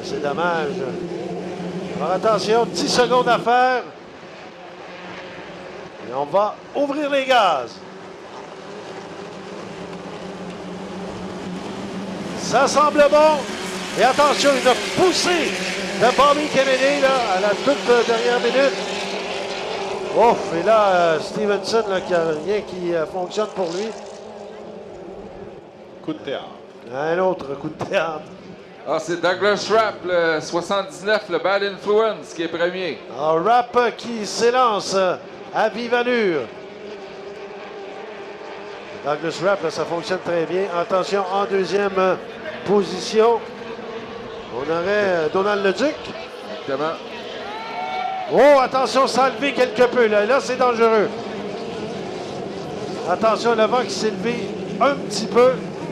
c'est dommage. Alors attention, 10 secondes à faire. Et on va ouvrir les gaz. Ça semble bon. Et attention, une poussée de Bobby Kennedy là, à la toute dernière minute. Ouf, et là, Stevenson, là, qui n'a rien qui fonctionne pour lui. Coup de théâtre. Un autre coup de théâtre. Ah, c'est Douglas Rapp, le 79, le Bad Influence, qui est premier. Alors, Rapp qui s'élance à vive allure. Douglas Rapp, là, ça fonctionne très bien. Attention, en deuxième position, on aurait Donald Leduc. Exactement. Oh, attention, ça a levé quelque peu. Là c'est dangereux. Attention, le vent qui s'est levé un petit peu.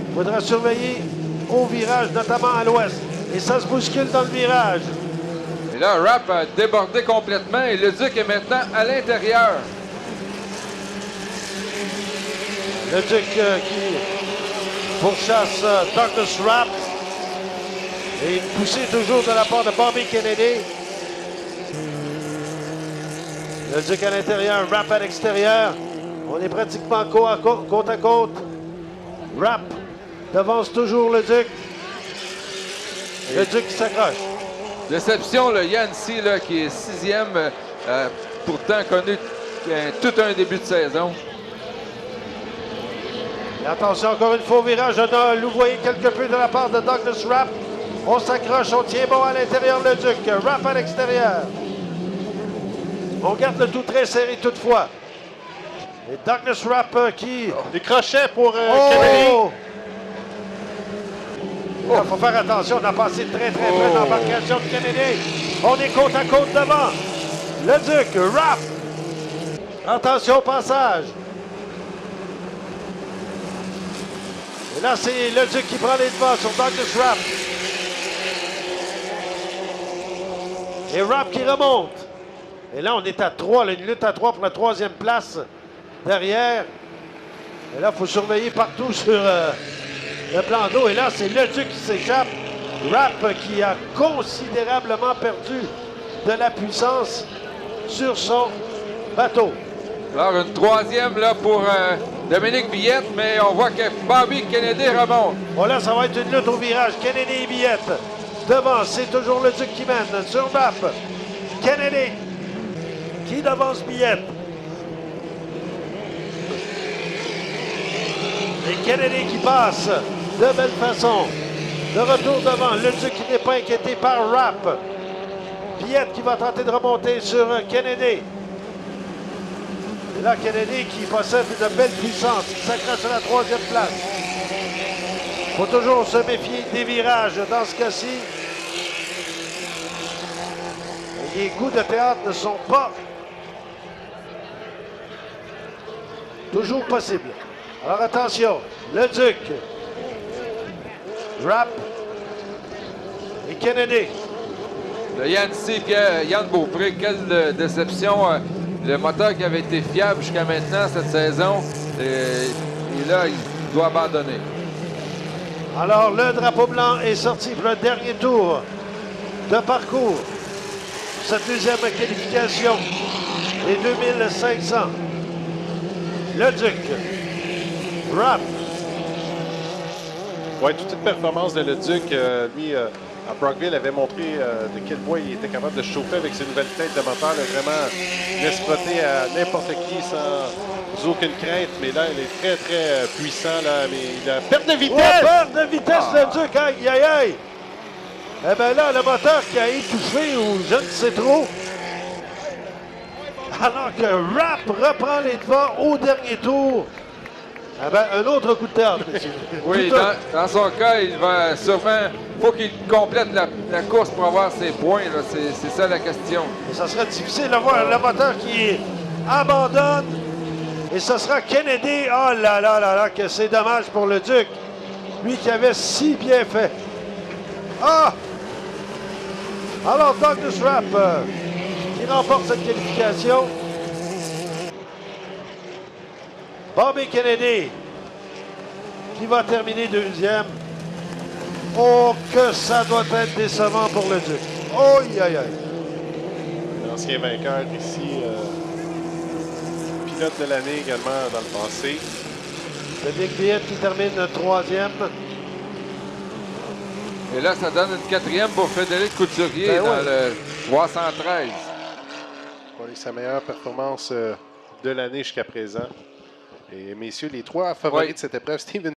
Il faudra surveiller au virage, notamment à l'ouest. Et ça se bouscule dans le virage. Et là, Rapp a débordé complètement et Leduc est maintenant à l'intérieur. Leduc qui pourchasse Douglas Rapp. Et une poussée toujours de la part de Bobby Kennedy. Leduc à l'intérieur, Rapp à l'extérieur. On est pratiquement côte à côte. Rapp devance toujours Leduc. Leduc qui s'accroche. Déception, le Yancy, là, qui est sixième, pourtant connu tout un début de saison. Et attention, encore une fois au virage. On a louvoyé quelque peu de la part de Douglas Rapp. On s'accroche, on tient bon à l'intérieur Leduc. Rapp à l'extérieur. On garde le tout très serré toutefois. Et Douglas Rapp qui... Des crochets pour Kennedy. Il faut faire attention, on a passé très près d'embarcation de Kennedy. On est côte à côte devant. Leduc, Rapp. Attention au passage. Et là, c'est Leduc qui prend les devants sur Douglas Rapp. Et Rapp qui remonte. Et là, on est à 3, une lutte à 3 pour la troisième place derrière. Et là, il faut surveiller partout sur le plan d'eau. Et là, c'est Leduc qui s'échappe. Rapp qui a considérablement perdu de la puissance sur son bateau. Alors, une troisième là, pour Dominique Villette, mais on voit que Bobby Kennedy remonte. Bon, là, ça va être une lutte au virage. Kennedy et Villette. Devant, c'est toujours Leduc qui mène sur Rapp. Kennedy qui devance Villette. Et Kennedy qui passe de belle façon. De retour devant. Leduc qui n'est pas inquiété par Rapp. Villette qui va tenter de remonter sur Kennedy. Et là, Kennedy qui possède une belle puissance. Il s'accroche à la troisième place. Il faut toujours se méfier des virages dans ce cas-ci. Les coups de théâtre ne sont pas toujours possibles. Alors attention, Leduc, Rapp et Kennedy. Le Yancy, Yann Beaupré, quelle déception. Le moteur qui avait été fiable jusqu'à maintenant cette saison, et là, il doit abandonner. Alors, le drapeau blanc est sorti pour le dernier tour de parcours. Cette deuxième qualification des 2500. Leduc, Rapp. Oui, toute cette performance de Leduc, lui, à Brockville, avait montré de quel point il était capable de chauffer avec ses nouvelles têtes de moteur. Là, vraiment, l'exploiter à n'importe qui sans aucune crainte. Mais là, il est très, très puissant. Là, mais il a perte de vitesse! Oh, perte de vitesse, Leduc, aïe, aïe, aïe! Eh bien là, le moteur qui a étouffé, ou je ne sais trop. Alors que Rapp reprend les devants au dernier tour. Eh bien, un autre coup de théâtre. Oui, dans son cas, il va sûrement... faut qu'il complète la course pour avoir ses points. C'est ça la question. Et ça serait difficile de voir le moteur qui abandonne. Et ce sera Kennedy. Oh là là là là, que c'est dommage pour le Duc. Lui qui avait si bien fait. Ah! Alors, Douglas Rapp qui remporte cette qualification. Bobby Kennedy qui va terminer deuxième. Oh, que ça doit être décevant pour le Duc. Aïe, aïe, aïe. L'ancien vainqueur ici. Pilote de l'année également dans le passé. Le Big Beat qui termine troisième. Et là, ça donne une quatrième pour Frédéric Couturier Ben dans ouais. le 313. Pour sa meilleure performance de l'année jusqu'à présent. Et messieurs, les trois favoris de cette épreuve, Steven